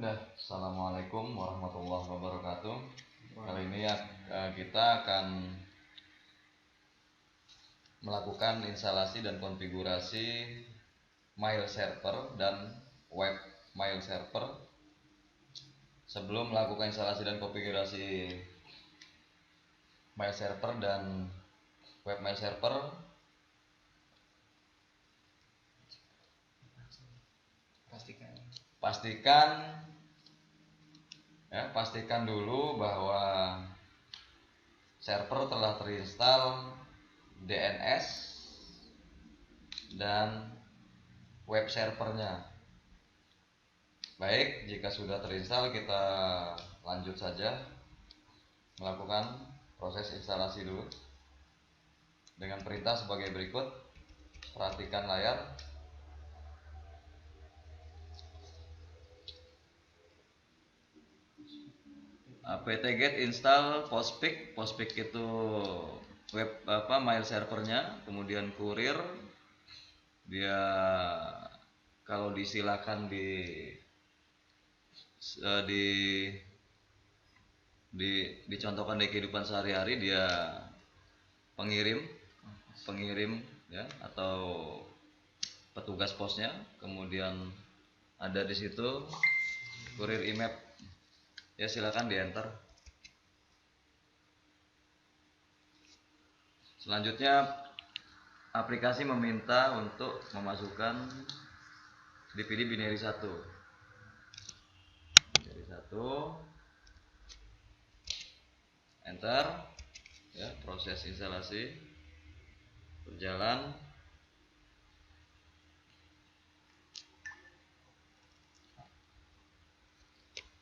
Assalamualaikum warahmatullahi wabarakatuh. Kali ini kita akan melakukan instalasi dan konfigurasi mail server dan web mail server. Sebelum melakukan instalasi dan konfigurasi mail server dan web mail server, pastikan dulu bahwa server telah terinstall DNS dan web servernya. Baik, jika sudah terinstall, kita lanjut saja melakukan proses instalasi dulu dengan perintah sebagai berikut. Perhatikan layar. apt-get install postfix. Postfix itu web mail servernya, kemudian kurir dia kalau disilakan dicontohkan di kehidupan sehari-hari, dia pengirim ya, atau petugas posnya. Kemudian ada di situ kurir IMAP ya, silakan di enter. Selanjutnya aplikasi meminta untuk memasukkan DPD binary 1 enter ya. Proses instalasi berjalan.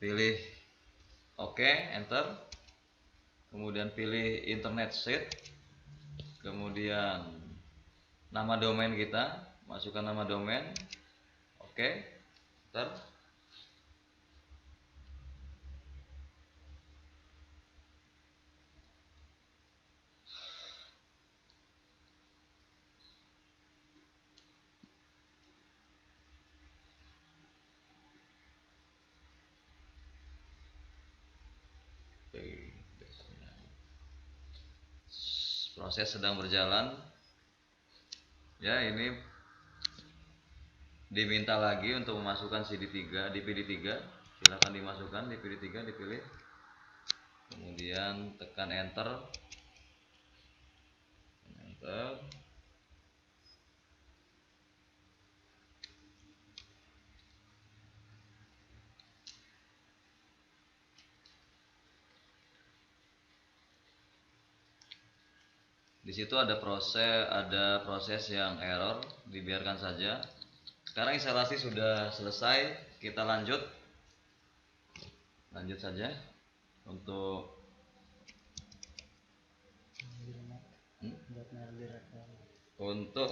Pilih OK, enter. Kemudian pilih internet seed, kemudian nama domain kita, masukkan nama domain. OK, enter. Proses sedang berjalan ya. Ini diminta lagi untuk memasukkan DPD3. Silakan dimasukkan DPD3, dipilih, kemudian tekan enter. Di situ ada proses yang error, dibiarkan saja. Sekarang instalasi sudah selesai, kita lanjut saja untuk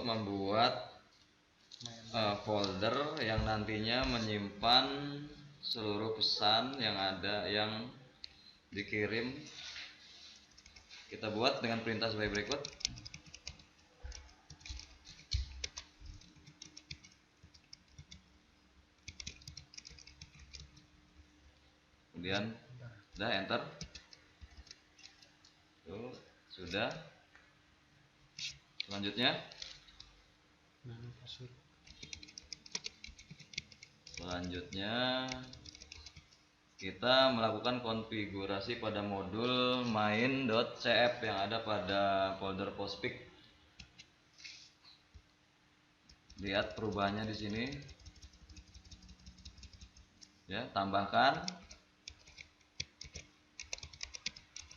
membuat folder yang nantinya menyimpan seluruh pesan yang dikirim. Kita buat dengan perintah sebagai berikut. Kemudian sudah enter. Tuh, sudah. Selanjutnya kita melakukan konfigurasi pada modul main.cf yang ada pada folder postfix. Lihat perubahannya di sini ya. Tambahkan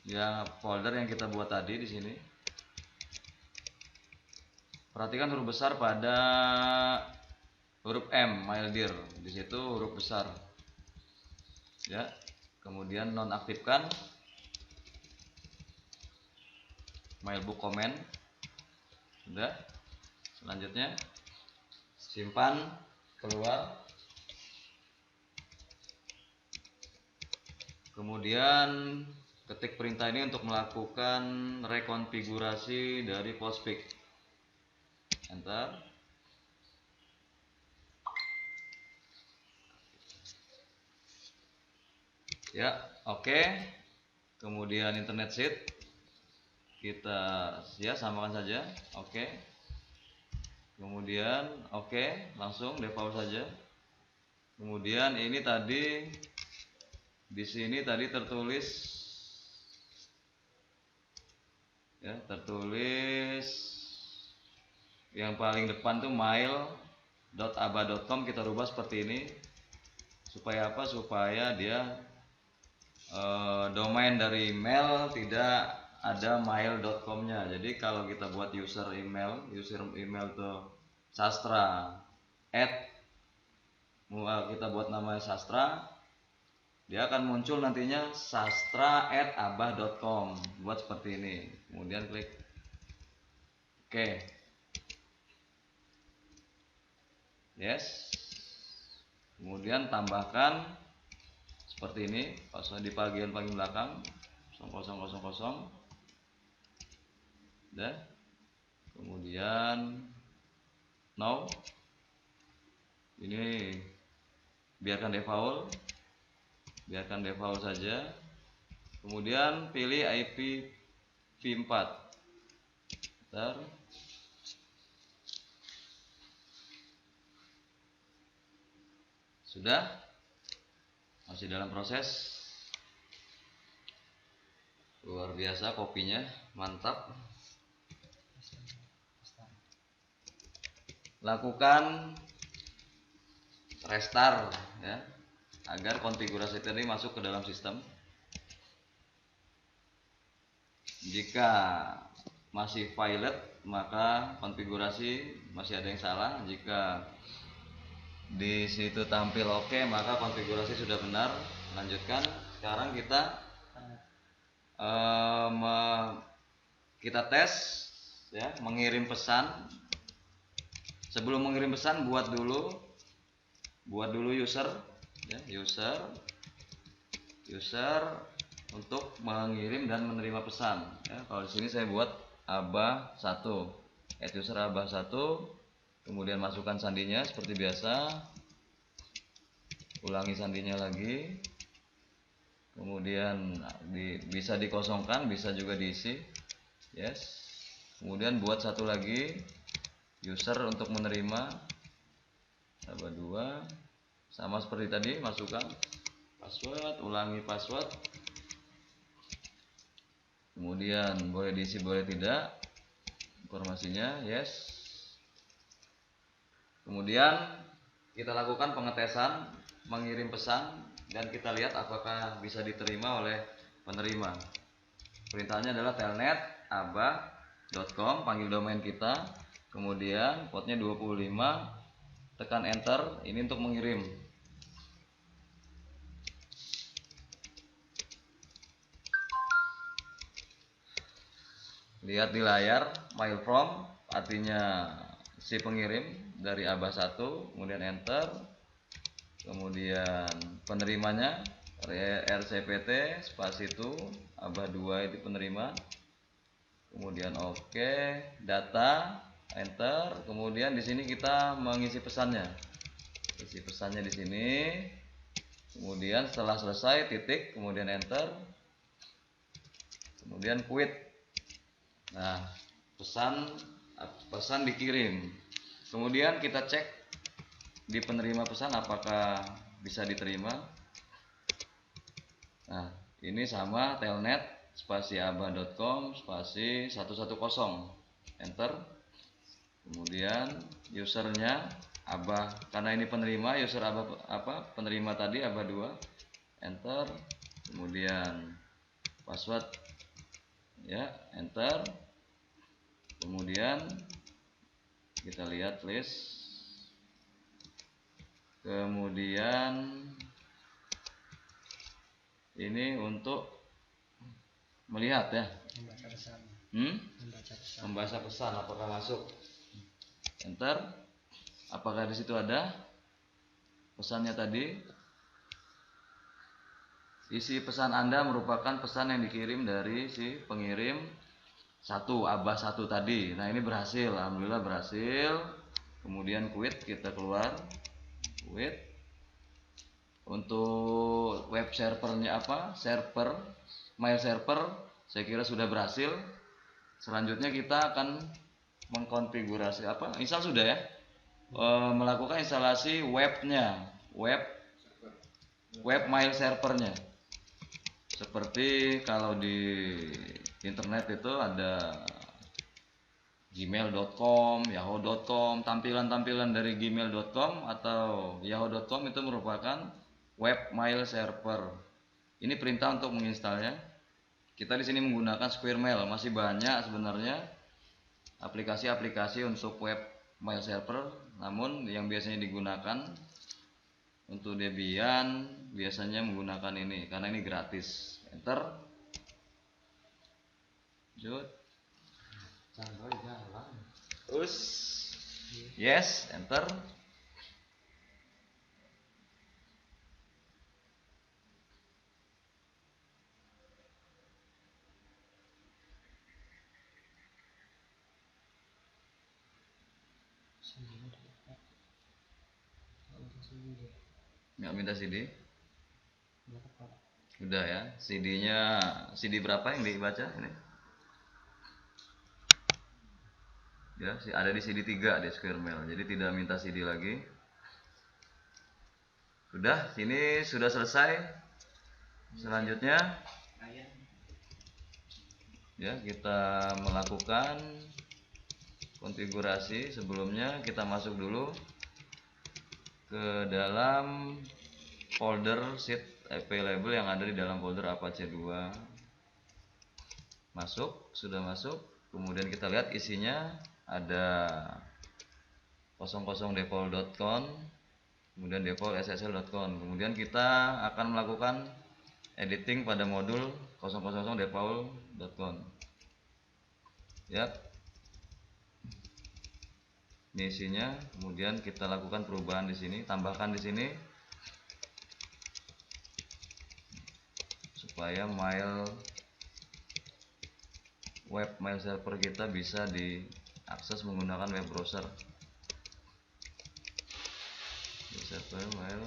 ya folder yang kita buat tadi di sini. Perhatikan huruf besar pada huruf M, maildir. Di situ huruf besar ya. Kemudian nonaktifkan mailbook comment. Sudah. Selanjutnya simpan, keluar. Kemudian ketik perintah ini untuk melakukan rekonfigurasi dari postfix. Enter. Ya, oke. Kemudian internet sheet kita ya samakan saja. Oke. Kemudian oke, langsung default saja. Kemudian ini tadi di sini tadi tertulis ya, tertulis yang paling depan tuh mail.aba.com, kita rubah seperti ini. Supaya apa? Supaya dia domain dari mail tidak ada mail.com-nya. Jadi kalau kita buat user email tuh sastra kita buat namanya sastra, dia akan muncul nantinya sastra@abah.com. Buat seperti ini. Kemudian klik oke. Yes. Kemudian tambahkan seperti ini, di bagian paling belakang 0000. Dah. Kemudian now ini biarkan default saja. Kemudian pilih IPv4. Bentar. Sudah, masih dalam proses. Luar biasa kopinya, mantap. Lakukan restart ya, agar konfigurasi tadi masuk ke dalam sistem. Jika masih violet, maka konfigurasi masih ada yang salah. Jika di situ tampil oke, maka konfigurasi sudah benar. Lanjutkan. Sekarang kita tes ya, mengirim pesan. Sebelum mengirim pesan buat dulu user ya, user untuk mengirim dan menerima pesan ya. Kalau di sini saya buat abah1, @user abah1. Kemudian masukkan sandinya seperti biasa, ulangi sandinya lagi. Kemudian bisa dikosongkan, bisa juga diisi. Yes. Kemudian buat satu lagi user untuk menerima abah2, sama seperti tadi, masukkan password, ulangi password. Kemudian boleh diisi boleh tidak informasinya. Yes. Kemudian kita lakukan pengetesan mengirim pesan dan kita lihat apakah bisa diterima oleh penerima. Perintahnya adalah telnet@abah.com, panggil domain kita, kemudian portnya 25, tekan enter. Ini untuk mengirim. Lihat di layar mail from, artinya si pengirim dari abah1, kemudian enter. Kemudian penerimanya RCPT spasi itu abah2 itu penerima. Kemudian oke, data enter. Kemudian di sini kita mengisi pesannya. Isi pesannya di sini. Kemudian setelah selesai titik, kemudian enter. Kemudian quit. Nah, pesan dikirim. Kemudian kita cek di penerima pesan apakah bisa diterima. Nah, ini sama telnet spasi abah.com spasi 110, enter. Kemudian usernya abah, karena ini penerima, user abah penerima tadi abah2, enter. Kemudian password ya, enter. Kemudian kita lihat list. Kemudian ini untuk melihat ya, membaca pesan apakah masuk, enter. Apakah di situ ada pesannya tadi? Isi pesan Anda merupakan pesan yang dikirim dari si pengirim abah1 tadi. Nah, ini berhasil, alhamdulillah berhasil. Kemudian quit, kita keluar, quit. Untuk web servernya server mail server saya kira sudah berhasil. Selanjutnya kita akan mengkonfigurasi install sudah ya, melakukan instalasi webnya, web mail servernya. Seperti kalau di internet itu ada gmail.com, yahoo.com, tampilan-tampilan dari gmail.com atau yahoo.com itu merupakan web mail server. Ini perintah untuk menginstalnya. Kita di sini menggunakan Squirmail. Masih banyak sebenarnya aplikasi-aplikasi untuk web mail server, namun yang biasanya digunakan untuk Debian biasanya menggunakan ini karena ini gratis. Enter. Yes, enter. Nggak minta CD? Udah ya. CD-nya CD berapa yang dibaca ini? Ya, ada di CD 3 di Squirmail. Jadi tidak minta CD lagi. Sudah, sini sudah selesai. Selanjutnya ya, kita melakukan konfigurasi. Sebelumnya kita masuk dulu ke dalam folder sheet available yang ada di dalam folder Apache 2. Sudah masuk. Kemudian kita lihat isinya ada 00default.conf, kemudian default.ssl.conf. Kemudian kita akan melakukan editing pada modul 000default.conf. Ya. Ini isinya. Kemudian kita lakukan perubahan di sini, tambahkan di sini supaya web mail server kita bisa diakses menggunakan web browser. Server mail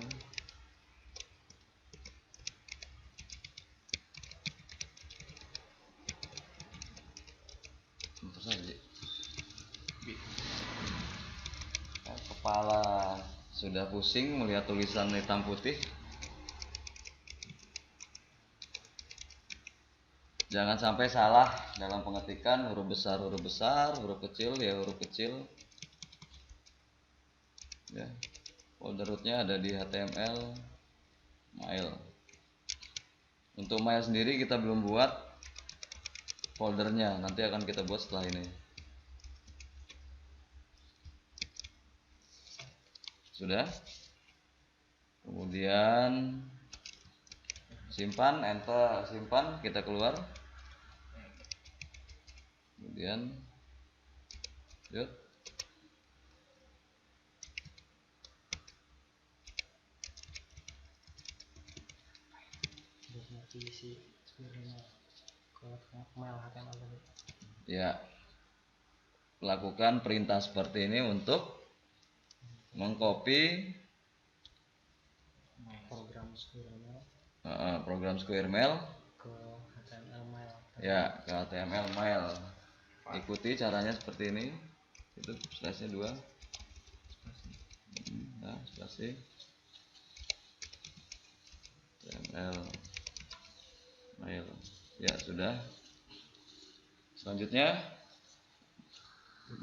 kepala sudah pusing melihat tulisan hitam putih. Jangan sampai salah dalam pengetikan, huruf besar, huruf kecil ya huruf kecil. Ya. Folder rootnya ada di HTML mail. Untuk mail sendiri kita belum buat foldernya, nanti akan kita buat setelah ini. Sudah. Kemudian simpan, enter, simpan, kita keluar. Kemudian yuk. Ya, lakukan perintah seperti ini untuk mengcopy program Squirmail ke HTML mail. Ya, ke HTML mail. Ikuti caranya seperti ini. Itu slashnya 2. Nah, spasi HTML mail. Ya, sudah. Selanjutnya,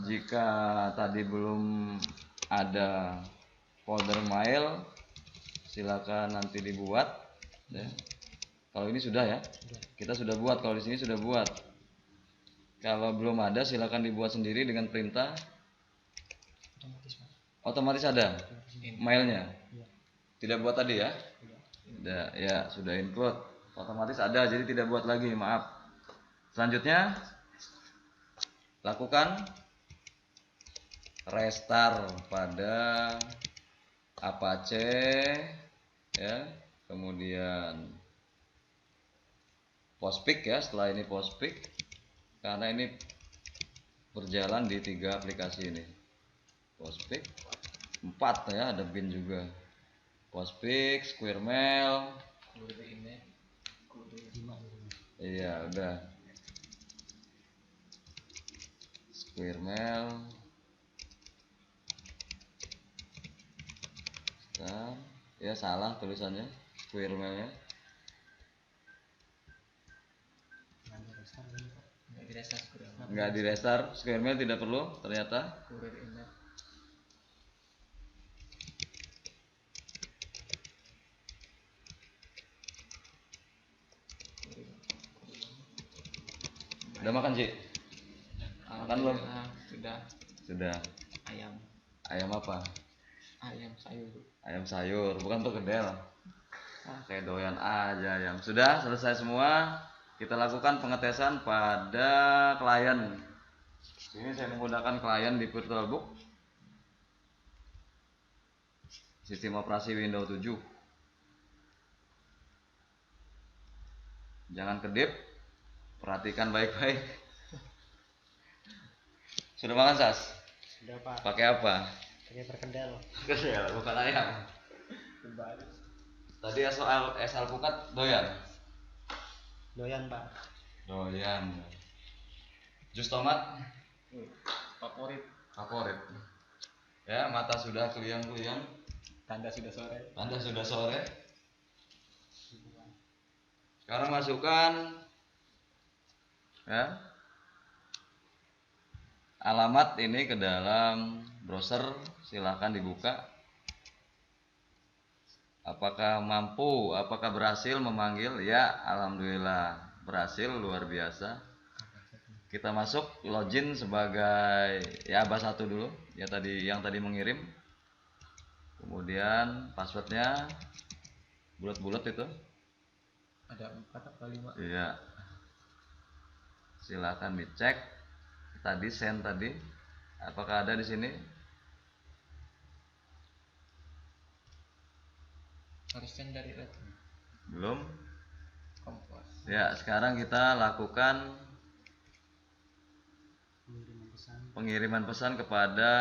jika tadi belum ada folder mail, silakan nanti dibuat ya. Kalau ini sudah ya, kita sudah buat. Kalau di sini sudah buat. Kalau belum ada, silakan dibuat sendiri dengan perintah. Otomatis ada mailnya. Tidak buat tadi ya? Tidak. Ya, sudah include. Otomatis ada, jadi tidak buat lagi. Maaf. Selanjutnya, lakukan restart pada Apache ya, kemudian Postfix ya. Setelah ini Postfix, karena ini berjalan di 3 aplikasi ini. Postfix 4 ya, ada bin juga. postfix, squirrel. Kurir ini. Kurir 5 ini. Iya udah. Squirrel. Nah, ya salah tulisannya squirrelnya. Nggak di restart, squirrel tidak perlu ternyata. Kurir ini. Udah makan sih? Makan belum? Sudah. Sudah. Ayam. Ayam apa? Ayam sayur. Ayam sayur, bukan perkedel. Kayak doyan aja ayam. Sudah selesai semua. Kita lakukan pengetesan pada klien. Ini saya menggunakan klien di VirtualBook. Sistem operasi Windows 7. Jangan kedip. Perhatikan baik-baik. Sudah makan, Sas? Sudah, Pak. Pakai apa? Pakai perkedel. Perkedel, bukan ayam. Kembali. Tadi soal es alpukat doyan. Doyan, Pak. Doyan. Jus tomat Favorit. favorit. Ya, mata sudah keliang-keliang. Tanda sudah sore. Tanda sudah sore. Sekarang masukkan ya alamat ini ke dalam browser, silahkan dibuka. Apakah mampu, apakah berhasil memanggil? Ya, alhamdulillah berhasil, luar biasa. Kita masuk login sebagai ya abah 1 dulu, ya yang tadi mengirim. Kemudian passwordnya bulat-bulat itu. Ada 4 atau 5? Iya. Silahkan dicek. Tadi send tadi, apakah ada di sini? Harus send dari red. Belum. Kompos. Ya, sekarang kita lakukan pengiriman pesan kepada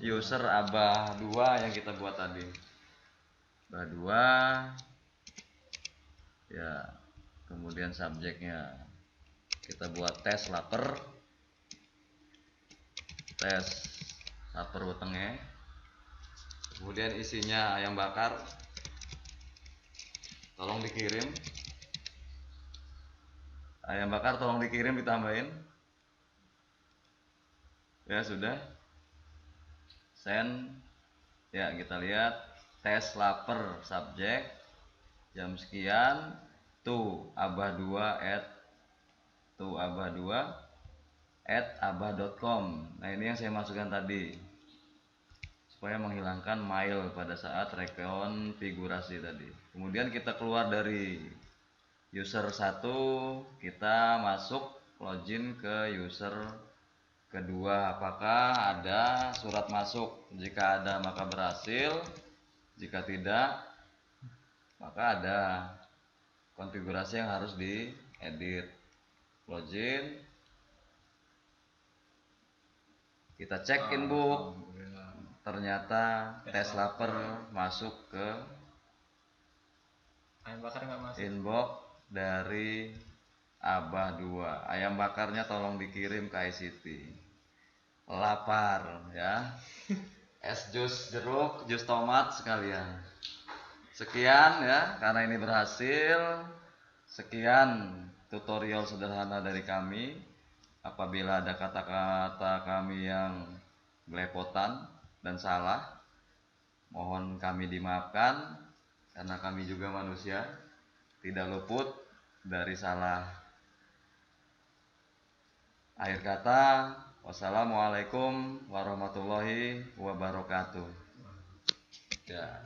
user abah 2 yang kita buat tadi. Abah 2. Ya, kemudian subjeknya kita buat tes lapar. Tes lapar wetenge. Kemudian isinya ayam bakar. Tolong dikirim. Ayam bakar tolong dikirim, ditambahin. Ya sudah. Send. Ya, kita lihat tes lapar subjek jam sekian abah2@abah.com. Nah, ini yang saya masukkan tadi supaya menghilangkan mail pada saat rekonfigurasi tadi. Kemudian kita keluar dari user 1, kita masuk login ke user kedua. Apakah ada surat masuk? Jika ada maka berhasil, jika tidak maka ada konfigurasi yang harus diedit. Login, kita cek inbox, ternyata tes lapar masuk ke Ayam bakar nggak masuk. inbox dari abah 2. Ayam bakarnya tolong dikirim ke ICT. Lapar ya. Es jus jeruk, jus tomat sekalian. Sekian ya, karena ini berhasil. Sekian tutorial sederhana dari kami. Apabila ada kata-kata kami yang belepotan dan salah, mohon kami dimaafkan, karena kami juga manusia, tidak luput dari salah. Akhir kata, wassalamualaikum warahmatullahi wabarakatuh. Ya.